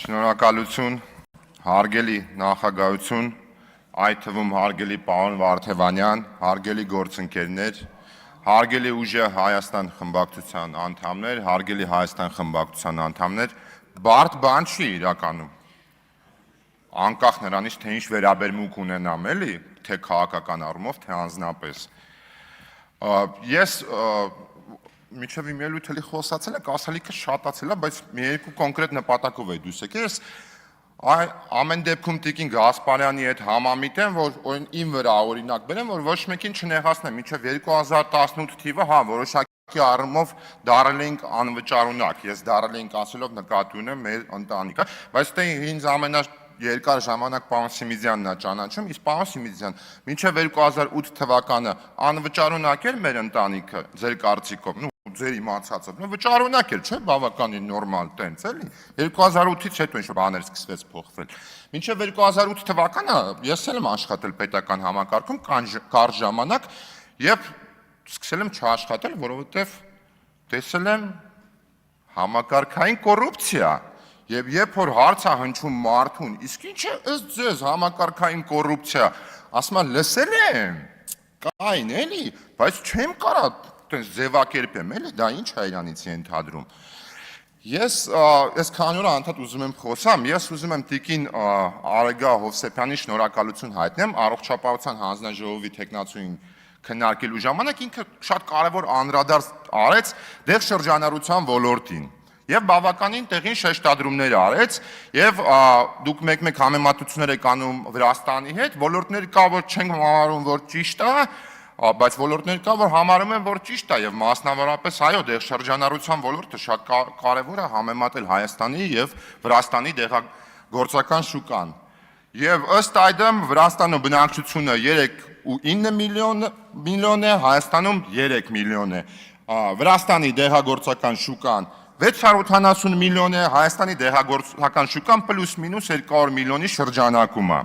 Շնորհակալություն, հարգելի նախագահություն, այդ թվում հարգելի պարոն Վարդևանյան, հարգելի գործընկերներ, հարգելի ուժը Հայաստան խմբակցության անդամներ, հարգելի Հայաստան խմբակցության անդամներ, բարդ բան չի իրականում, անկախ նրանից, թե ինչ վերաբերմունք ունենամ, էլի, թե քաղաքական առումով, թե անձնապես։ Ես միջև իմ ելույթը խոսացել եք, ասելիքը շատացել է, բայց մի երկու կոնկրետ նպատակով է դուս եկել։ Ես ամեն դեպքում Տիկին Գասպարյանի հետ համամիտ եմ, որ իմ վրա օրինակ բերեմ, որ ոչ մեկին չնեղացնեմ, մինչև 2018 թիվը, հա, որոշակի առումով դարել էինք անվճարունակ, ես դարել էինք ասելով նկատի ունեմ մեր ընտանիքը, բայց դե ինձ երկար ժամանակ պարոն Սիմիզյանն է ճանաչում, իսկ պարոն Սիմիզյան, մինչև 2008 թվականը անվճարունակ էր մեր ընտանիքը, ձեր կարծիքով, ձեր իմացածով, վճարունակ էր, չէ, բավականին նորմալ տենց, էլի, 2008-ից հետո ինչ բաներ սկսվեց փոխվել։ Մինչև 2008 թվականը ես էլ եմ աշխատել պետական համակարգում կարճ ժամանակ եւ սկսել եմ չաշխատել, որովհետեւ տեսել եմ համակարգային կոռուպցիա։ Եվ երբ որ հարց է հնչում մարդուն, իսկ ինչ է ըստ ձեզ համակարգային կոռուպցիա, ասում եմ լսել եմ, կային էլի, բայց չեմ կարա տենց ձևակերպեմ, էլի դա ինչ է իրանից ենթադրում։ Ես քանի օր անդադ ուզում եմ խոսամ, ես ուզում եմ Տիկին Արեգա Հովսեփյանին շնորհակալություն հայտնեմ առողջապահության հանձնաժողովի տեխնացուին քննարկելու ժամանակ ինքը շատ կարևոր անդրադարձ արեց դեղ շրջանառության ոլորտին։ Եվ բավականին տեղին շեշտադրումներ արեց, եւ դուք մեկ-մեկ համեմատություններ եք անում Վրաստանի հետ, ոլորտներ կա, որ չենք համարում, որ ճիշտ է, բայց ոլորտներ կա, որ համարում են, որ ճիշտ է, եւ մասնավորապես այո, դեղ շրջանառության ոլորտը շատ կարեւոր է համեմատել Հայաստանի եւ Վրաստանի դեղագործական շուկան։ Եվ ըստ այդմ Վրաստանում բնակչությունը 3.9 միլիոն է, Հայաստանում 3 միլիոն է։ Վրաստանի դեղագործական շուկան 680 միլիոն է, Հայաստանի դեղագործական շուկան պլյուս-մինուս 200 միլիոնի շրջանակում է։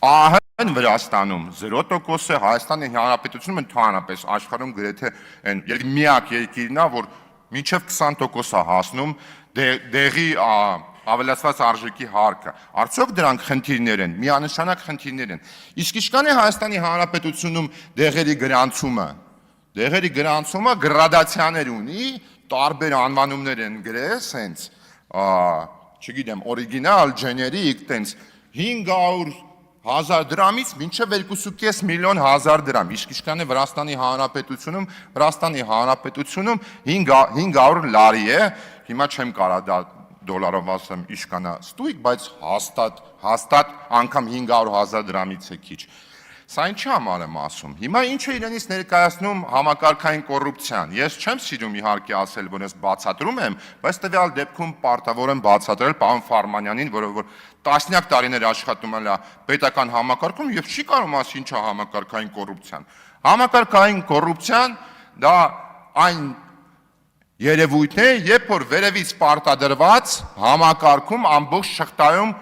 ԱՀ-ն Վրաստանում 0% է, Հայաստանի Հանրապետությունում ընդհանրապես աշխարհում գրեթե միակ երկիրն է, որ մինչև 20% է հասնում դեղի ավելացված արժեքի հարկը։ Արդյոք դրանք խնդիրներ են, միանշանակ խնդիրներ են։ Իսկ ինչքան է Հայաստանի Հանրապետությունում դեղերի գրանցումը։ Դեղերի գրանցումը գրադացիաներ ունի, տարբեր անվանումներ են գրել, սենց, չգիտեմ, օրիգինալ, ջեներիկ, տենց 500,000 դրամից մինչև 2.5 միլիոն հազար դրամ, իսկ ինչքան է Վրաստանի Հանրապետությունում 500 լարի է, հիմա չեմ կարա դա դոլարով ասեմ իշկանա ստույգ, բայց հաստատ անգամ 500,000 դրամից է քիչ։ Սա ինչի համար եմ ասում։ Հիմա ինչ է իրենից ներկայացնում համակարգային կոռուպցիան։ Ես չեմ սիրում իհարկե ասել, որ ես բացատրում եմ, բայց տվյալ դեպքում պարտավոր եմ բացատրել պարոն Ֆարմանյանին, որ տասնյակ տարիներ աշխատում է պետական համակարգում եւ չի կարող ասի ինչ է համակարգային կոռուպցիան։ Համակարգային կոռուպցիան դա այն երևույթն է, երբ որ վերևից պարտադրված համակարգում ամբողջ շղթայում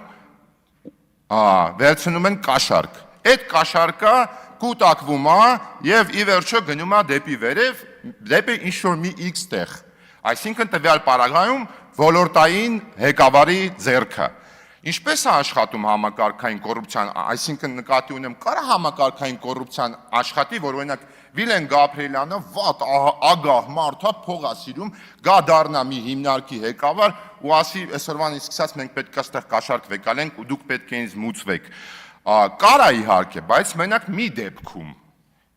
վերցնում են կաշառք։ Այդ կաշառքը կուտակվում է եւ ի վերջո գնում է դեպի վերև, դեպի ինչ-որ մի X տեղ։ Այսինքն տվյալ պարագայում ոլորտային ղեկավարի ձեռքը։ Ինչպես է աշխատում համակարգային կոռուպցիան, այսինքն նկատի ունեմ, կարա համակարգային կոռուպցիան աշխատի, որ օրինակ Վիլեն Գաբրիելյանը վատ ագահ մարդ է, փող է սիրում, գա դառնա մի հիմնարկի ղեկավար ու ասի այսօրվանից սկսած մենք պետք է այստեղ կաշառք վեկալենք ու դուք պետք է ինձ մուծվեք։ Կարա իհարկե, բայց մենակ մի դեպքում,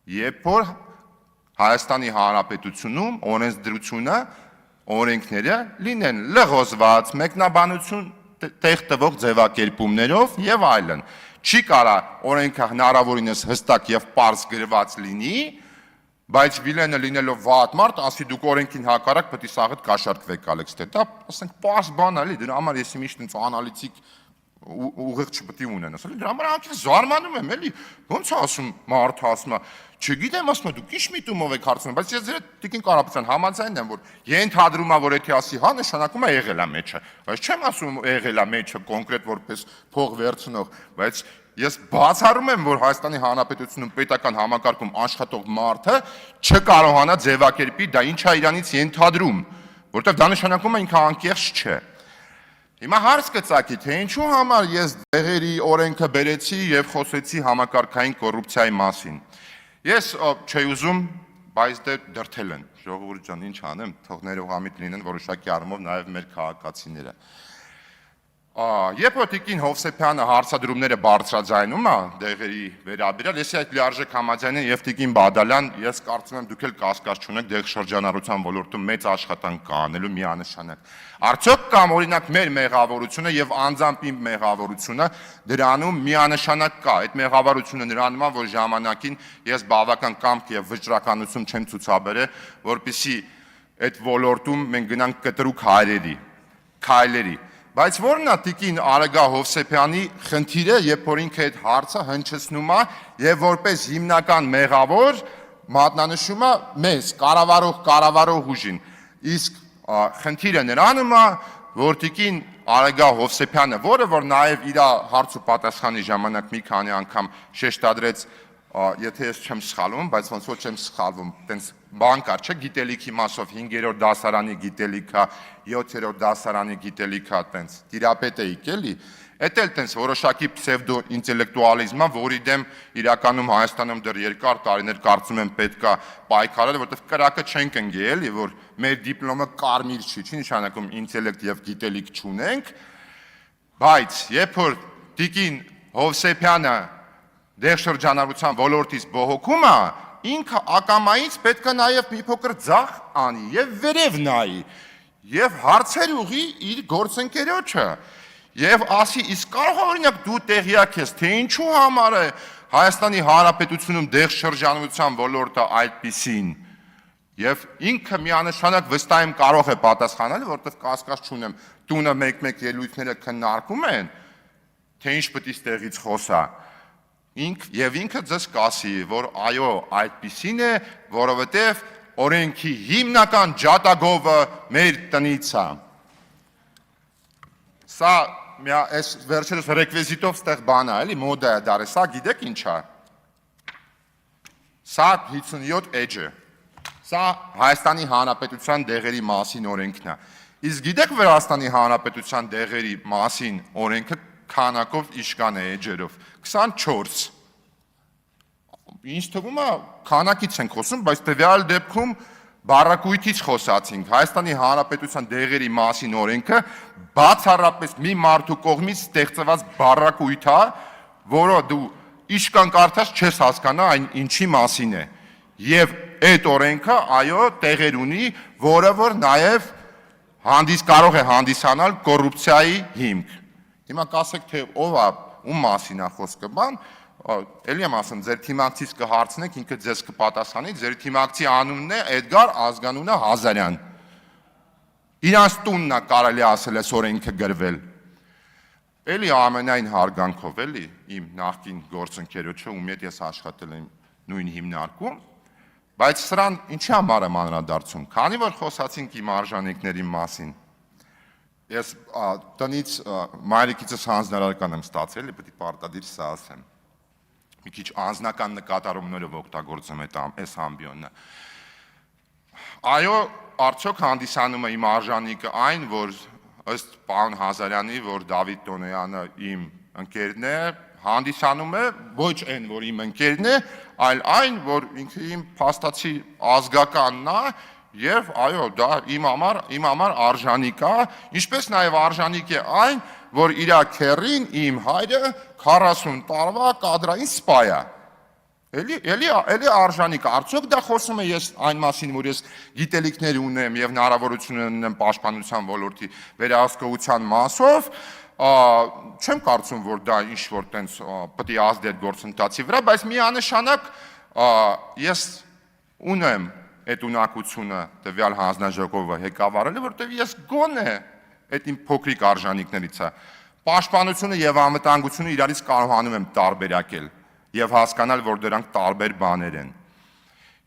երբ որ Հայաստանի Հանրապետությունում օրենսդրությունը, օրենքները լինեն լղոզված, մեկնաբանություն տեղ տվող ձևակերպումներով եւ այլն։ Չի կարա օրենքը հնարավորինս հստակ եւ պարզ գրված լինի, բայց Վիլենը լինելով վատ մարդ, ասի դուք օրենքին հակառակ պետք է սաղդ կաշառք վեկալեք, դա ասենք պարզ բան է, դրա համար ես միշտ ինձ անալիտիկ ուղիղ չպետք է ունենաս, դրա համար անկեղծ զարմանում եմ, էլի, ոնց է ասում մարդը ասում է, չգիտեմ, ասում է դուք ինչ միտումով եք հարցնում, բայց ես ձեր Տիկին Կարապետյան համաձայն եմ, որ ենթադրում է, որ եթե ասի հա, նշանակում է եղել է մեջը, բայց չեմ ասում եղել է մեջը կոնկրետ որպես փող վերցնող, բայց ես բացառում եմ, որ Հայաստանի Հանրապետությունում պետական համակարգում աշխատող մարդը չկարողանա ձևակերպի դա ինչ է իրանից ենթադրում, որտեղ դա նշանակում է ինքը անկեղծ չէ։ Հիմա հարց կծակի, թե ինչու համար ես դեղերի օրենքը բերեցի եւ խոսեցի համակարգային կոռուպցիայի մասին։ Ես չէի ուզում, բայց դե դրթել են։ Ժողովուրդ ջան, ինչ անեմ, թող ներողամիտ լինեն որոշակի առումով նաեւ մեր քաղաքացիները։ Երբ որ Տիկին Հովսեփյանը հարցադրումները բարձրաձայնում է դեղերի վերաբերյալ, ես այդ լիարժեք համաձայնեմ եւ Տիկին Բադալյան, ես կարծում եմ դուք էլ կասկած չունեք դեղ շրջանառության ոլորտում մեծ աշխատանք կա անելու միանշանակ։ Արդյոք կամ օրինակ մեր մեղավորությունը եւ անձամբ իմ մեղավորությունը դրանում միանշանակ կա։ Այդ մեղավորությունը նրանում է, որ ժամանակին ես բավական կամք եւ վճռականություն չեմ ցուցաբերել, որպեսզի այդ ոլորտում մենք գնանք կտրուկ քայլերի։ Բայց որն է Տիկին Արեգա Հովսեփյանի խնդիրը, երբ որ ինքը այդ հարցը հնչեցնում է եւ որպես հիմնական մեղավոր մատնանշում է մեզ կառավարող ուժին։ Իսկ խնդիրը նրանում է, որ Տիկին Արեգա Հովսեփյանը, որը որ նաեւ իր հարց ու պատասխանի ժամանակ մի քանի անգամ շեշտադրեց, եթե ես չեմ սխալվում, բայց ոնց որ չեմ սխալվում, տենց բան կար, չէ, գիտելիքի մասով 5-րդ դասարանի գիտելիքա, 7-րդ դասարանի գիտելիքա, տենց տիրապետ էիք էլի, էդ էլ տենց որոշակի պսևդո ինտելեկտուալիզմա, որի դեմ իրականում Հայաստանում դեռ երկար տարիներ կարծում եմ պետքա պայքարել, որովհետև կրակը չենք ընկել էլի, որ մեր դիպլոմը կարմիր չի նշանակում ինտելեկտ եւ գիտելիք չունենք, բայց երբ որ Տիկին Հովսեփյանը դեղ շրջանառության ոլորտից բողոքում է, ինքը ակամայից պետք է նաև մի փոքր ձախ անի եւ վերև նայի եւ հարցեր ուղի իր գործընկերոջը եւ ասի իսկ կարող է օրինակ դու տեղյակ ես թե ինչու համար է Հայաստանի Հանրապետությունում դեղ շրջանառության ոլորտը այդպիսին եւ ինքը միանշանակ վստահ եմ կարող է պատասխանել որովհետեւ կասկած չունեմ տունը մեկ-մեկ ելույթները քննարկում են թե ինչ պետք է ստեղից խոսա Ինքը ձեզ կասի, որ այո, այդպիսին է, որովհետև օրենքի հիմնական ջատագովը մեր տնից է։ Սա այս վերջերս ռեկվիզիտով ստեղ բան է, էլի մոդա է դարը, սա գիտեք ինչ է։ Սա 57 էջը։ Սա Հայաստանի Հանրապետության դեղերի մասին օրենքն է։ Իսկ գիտեք Վրաստանի Հանրապետության դեղերի մասին օրենքը քանակով իշկան է էջերով 24 Ինչ թվում է քանակից ենք խոսում, բայց տվյալ դեպքում բառակույտից խոսացինք Հայաստանի Հանրապետության դեղերի մասին օրենքը բացառապես մի մարդու կողմից ստեղծված բառակույտ է, որը դու իշկան կարդաս չես հասկանա այն ինչի մասին է։ Եվ այդ օրենքը այո տեղեր ունի, որը որ նաև կարող է հանդիսանալ կոռուպցիայի հիմք։ Հիմա կասեք թե ով է, ում մասին է խոսքը բան, էլի եմ ասում, ձեր թիմակցից կհարցնեք, ինքը ձեզ կպատասխանի, ձեր թիմակցի անունն է Էդգար Ազգանունը Հազարյան։ Իրանց տունն է կարելի ասել այս օրենքը գրվել։ Էլի ամենայն հարգանքով էլի իմ նախկին գործընկերոջը, ում հետ ես աշխատել եմ նույն հիմնարկում, բայց սրան ինչի համար եմ անդրադարձում, քանի որ խոսացինք իմ արժանինքների մասին։ Ես տնից մայրիկիցս հանձնարարական եմ ստացել, էլի պետք է պարտադիր սա ասեմ։ Մի քիչ անձնական նկատառումներով օգտագործում այս ամբիոնը։ Այո, արդյոք հանդիսանում է իմ արժանինքը այն, որ ըստ պարոն Հազարյանի, որ Դավիթ Տոնոյանը իմ ընկերն է, հանդիսանում է ոչ այն, որ իմ ընկերն է, այլ այն, որ ինքը իմ փաստացի ազգականն է, եւ այո, դա իմ համար արժանիք է, ինչպես նաեւ արժանիք է այն, որ իր քերին իմ հայրը 40 տարվա կադրային սպա է։ Էլի արժանիք է։ Արդյոք դա խոսում է ես այն մասին, որ ես գիտելիքներ ունեմ եւ հնարավորություն ունեմ պաշտպանության ոլորտի վերահսկողության մասով, չեմ կարծում, որ դա ինչ որ տենց պետք է ազդի այդ գործընթացի վրա, բայց միանշանակ ես ունեմ այդ ունակությունը տվյալ հանձնաժողովը ղեկավարելու, որտեղ ես գոնե այդ իմ փոքրիկ արժանինքներից է։ Պաշտպանությունը եւ անվտանգությունը իրարից կարողանում եմ տարբերակել եւ հասկանալ, որ դրանք տարբեր բաներ են։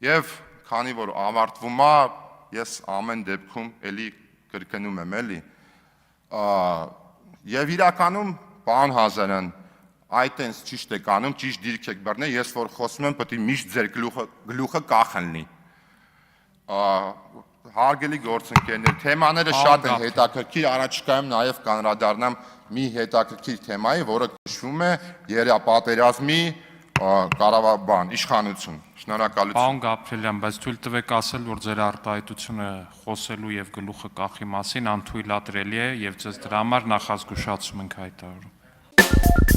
Եվ քանի որ ավարտվում է, ես ամեն դեպքում էլի կրկնում եմ, էլի։ Եվ իրականում, պարոն Հազարյան, այդ այնս ճիշտ եք անում, ճիշտ դիրք եք բռնել, ես որ խոսում եմ, պետք է միշտ ձեր գլուխը կախ լինի։ Հարգելի գործընկերներ, թեմաները շատ են հետաքրքիր, առաջիկայում նաև կանրադառնամ մի հետաքրքիր թեմայի, որը կոչվում է երապատերազմի իշխանություն։ Շնորհակալություն։ Պարոն Գաբրելյան, բայց թույլ տվեք ասել, որ ձեր արտահայտությունը խոսելու եւ գլուխը կախի մասին անթույլատրելի է եւ ձեզ դրա համար նախազգուշացում ենք հայտարարում։